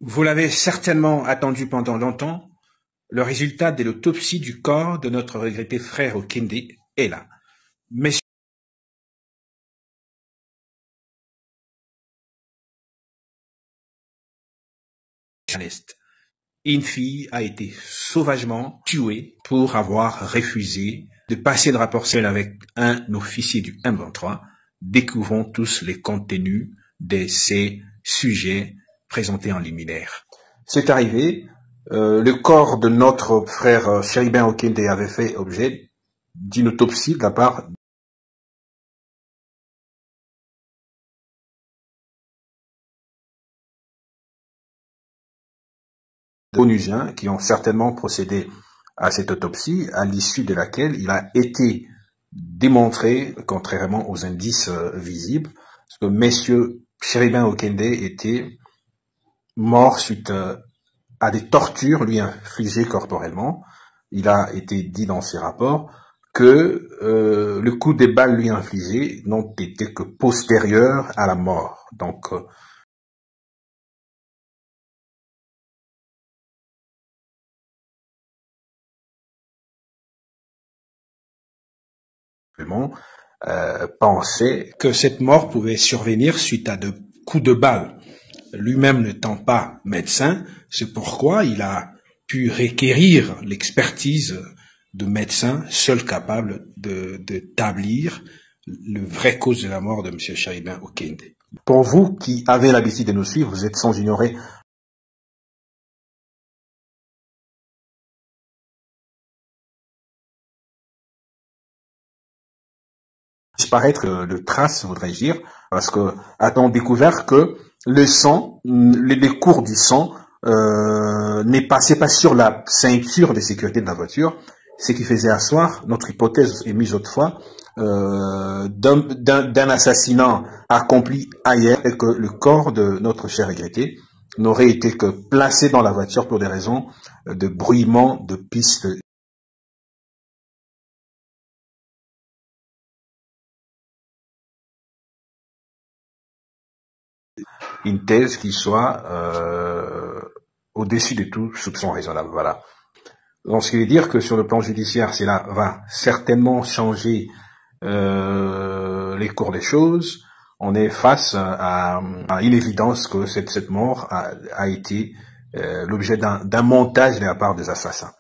Vous l'avez certainement attendu pendant longtemps, le résultat de l'autopsie du corps de notre regretté frère Okende est là. Messieurs, une fille a été sauvagement tuée pour avoir refusé de passer le rapport seul avec un officier du M23. Découvrons tous les contenus de ces sujets présentés en liminaire. C'est arrivé, le corps de notre frère Chéribin Okende avait fait objet d'une autopsie de la part d'Onusiens qui ont certainement procédé à cette autopsie, à l'issue de laquelle il a été démontré, contrairement aux indices visibles, que messieurs Chéribin Okende était mort suite à des tortures lui infligées corporellement. Il a été dit dans ses rapports que le coup des balles lui infligées n'ont été que postérieurs à la mort. Donc, pensait que cette mort pouvait survenir suite à de coups de balle. Lui-même n'étant pas médecin, c'est pourquoi il a pu requérir l'expertise de médecins seuls capables d'établir le vrai cause de la mort de M. Chéribin Okende. Pour vous qui avez l'habitude de nous suivre, vous êtes sans ignorer disparaître le trace, voudrais-je dire, parce que a-t-on découvert que le sang, les cours du sang n'est passé pas sur la ceinture de sécurité de la voiture, ce qui faisait asseoir notre hypothèse émise autrefois d'un assassinat accompli ailleurs et que le corps de notre cher regretté n'aurait été que placé dans la voiture pour des raisons de brouillement de pistes. Une thèse qui soit au-dessus de tout soupçon raisonnable. Voilà. Donc, ce qui veut dire que sur le plan judiciaire, cela va certainement changer les cours des choses. On est face à une évidence que cette mort a été l'objet d'un montage de la part des assassins.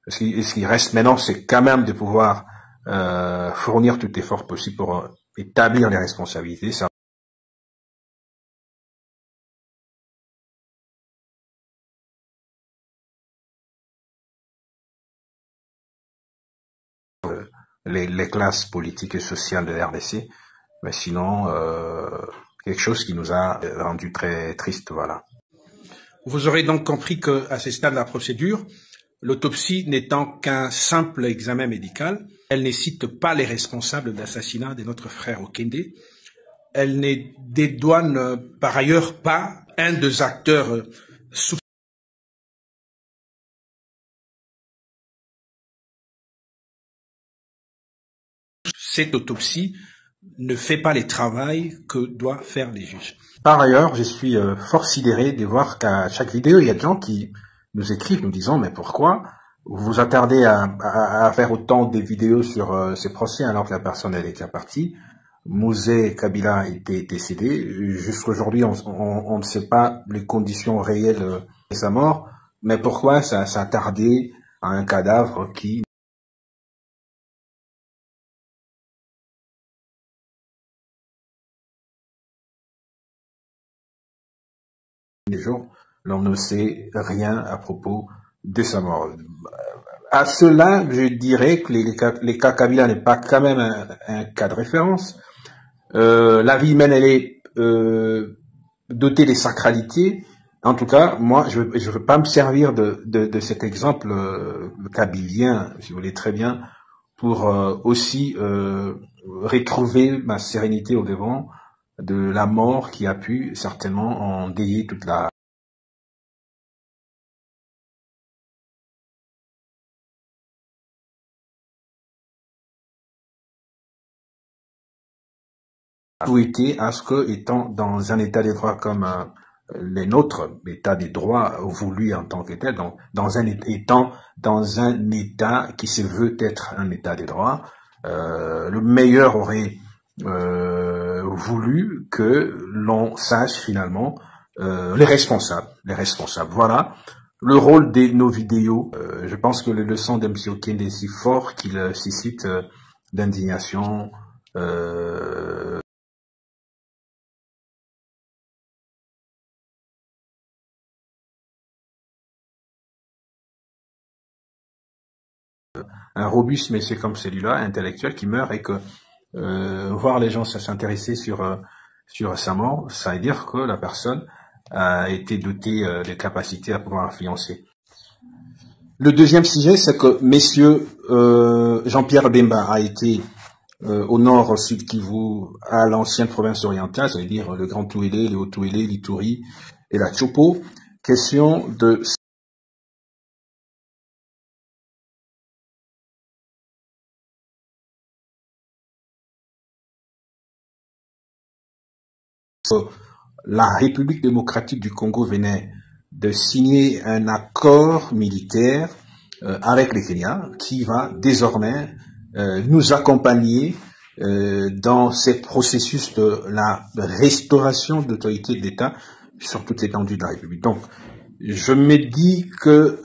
Ce qui reste maintenant, c'est quand même de pouvoir fournir tout effort possible pour établir les responsabilités. Ça les classes politiques et sociales de la RDC, mais sinon quelque chose qui nous a rendu très triste, voilà. Vous aurez donc compris qu'à ce stade de la procédure, l'autopsie n'étant qu'un simple examen médical, elle ne cite pas les responsables de l'assassinat de notre frère Okende. Elle ne dédouane par ailleurs pas un des acteurs sous cette autopsie ne fait pas le travail que doivent faire les juges. Par ailleurs, je suis fort sidéré de voir qu'à chaque vidéo, il y a des gens qui nous écrivent nous disant « Mais pourquoi vous vous attardez à faire autant de vidéos sur ces procès alors que la personne elle est déjà partie ?» Mouzé Kabila était décédé. Jusqu'aujourd'hui, on ne sait pas les conditions réelles de sa mort. Mais pourquoi ça a tardé à un cadavre qui les jours, l'on ne sait rien à propos de sa mort. À cela, je dirais que les cas Kabila n'est pas quand même un cas de référence. La vie humaine, elle est dotée des sacralités. En tout cas, moi, je veux pas me servir de cet exemple kabilien, si vous voulez très bien, pour aussi retrouver ma sérénité au devant de la mort qui a pu certainement endayer toute la souhaité à ce que, étant dans un état de droit comme les nôtres, l'état des droits voulu en tant que tel, donc étant dans un état qui se veut être un état des droits, le meilleur aurait voulu que l'on sache finalement les responsables. Voilà le rôle de nos vidéos. Je pense que les leçons d'M. Okende est si fort qu'il suscite d'indignation. Un robuste monsieur comme celui-là, intellectuel, qui meurt et que voir les gens s'intéresser sur sa mort, ça veut dire que la personne a été dotée de capacités à pouvoir influencer. Le deuxième sujet, c'est que messieurs Jean-Pierre Bemba a été au nord sud Kivu, à l'ancienne province orientale, ça veut dire le Grand Touélé, le Haut-Touélé, l'Ituri et la Chopo. Question de la République démocratique du Congo venait de signer un accord militaire avec le Kenya qui va désormais nous accompagner dans ce processus de la restauration de l'autorité de l'État sur toute l'étendue de la République. Donc, je me dis que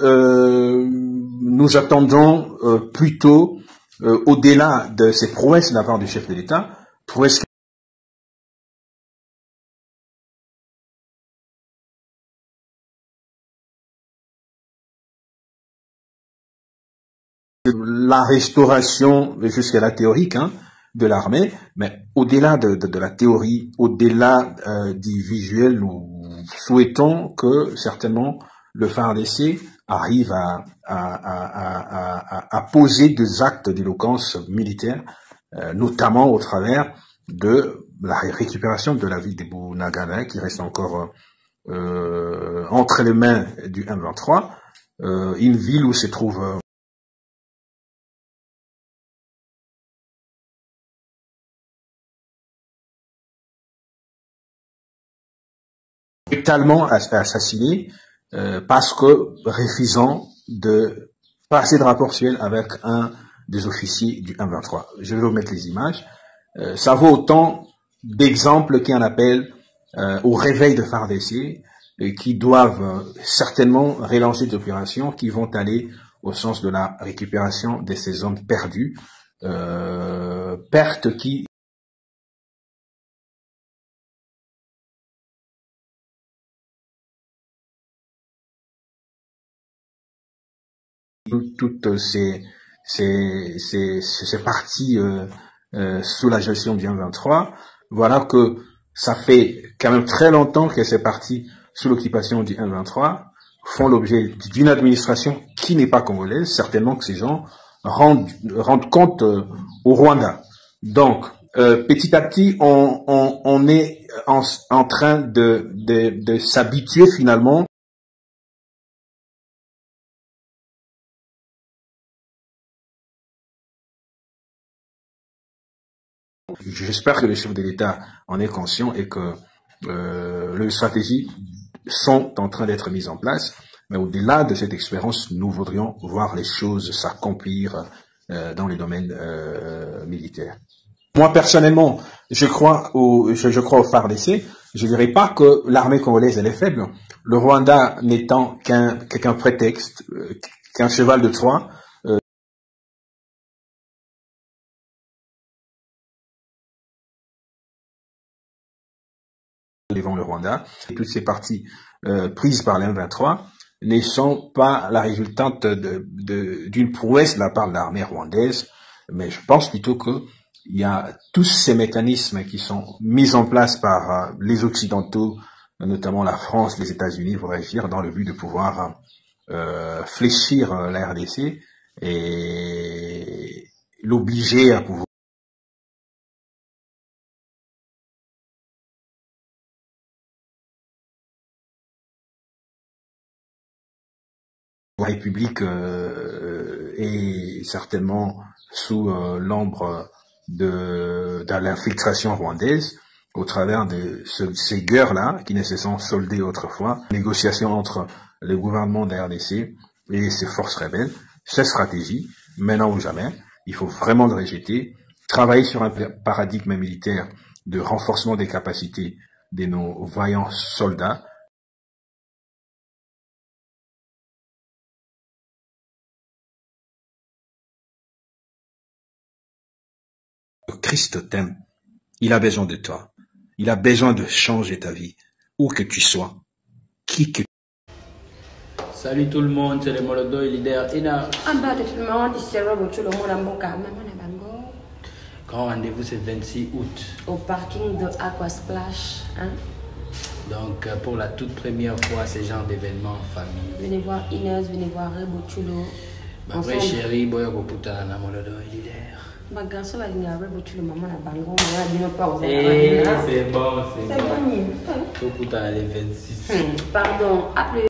nous attendons plutôt, au-delà de ces prouesses de la part du chef de l'État, prouesses la restauration jusqu'à la théorique de l'armée, mais au-delà de la théorie, au-delà du visuel, nous souhaitons que certainement le FARDC arrive à poser des actes d'éloquence militaire, notamment au travers de la récupération de la ville de Bunagana, qui reste encore entre les mains du M23, une ville où se trouve brutalement assassiné parce que refusant de passer de rapport ciel avec un des officiers du 123. Je vais vous mettre les images. Ça vaut autant d'exemples qui en appellent au réveil de FARDC qui doivent certainement relancer des opérations qui vont aller au sens de la récupération de ces hommes perdus, pertes qui toutes ces parties sous la gestion du 123, voilà que ça fait quand même très longtemps que ces parties sous l'occupation du 123 font l'objet d'une administration qui n'est pas congolaise. Certainement que ces gens rendent compte au Rwanda. Donc, petit à petit, on est en train de s'habituer finalement J'espère que les chefs de l'État en est conscient et que les stratégies sont en train d'être mises en place. Mais au-delà de cette expérience, nous voudrions voir les choses s'accomplir dans les domaines militaires. Moi, personnellement, je crois au FARDC. Je dirais pas que l'armée congolaise, elle est faible. Le Rwanda n'étant qu'un prétexte, qu'un cheval de Troie, devant le Rwanda, et toutes ces parties prises par l'M23 ne sont pas la résultante d'une prouesse de la part de l'armée rwandaise, mais je pense plutôt que il y a tous ces mécanismes qui sont mis en place par les Occidentaux, notamment la France, les États-Unis, pour agir dans le but de pouvoir fléchir la RDC et l'obliger à pouvoir la République est certainement sous l'ombre de l'infiltration rwandaise. au travers de ces guerres-là qui ne se sont soldées autrefois, négociations entre le gouvernement de la RDC et ses forces rebelles, cette stratégie, maintenant ou jamais, il faut vraiment le rejeter, travailler sur un paradigme militaire de renforcement des capacités de nos vaillants soldats. Christ t'aime. Il a besoin de toi. Il a besoin de changer ta vie. Où que tu sois. Qui que Salut tout le monde, c'est le Molodo et leader Ina. Grand rendez-vous c'est 26 août. Au parking de Aquasplash. Hein? Donc pour la toute première fois, ce genre d'événement en famille. Venez voir Inès, venez voir Rebochulo. Ma vraie chérie, Boya Koputa, na Molodo et leader. Ma garçon va venir avec Rebochulo, maman la bango, mais elle pas aux c'est bon, c'est bon. C'est bon. Koputa les 26. Pardon, appelez.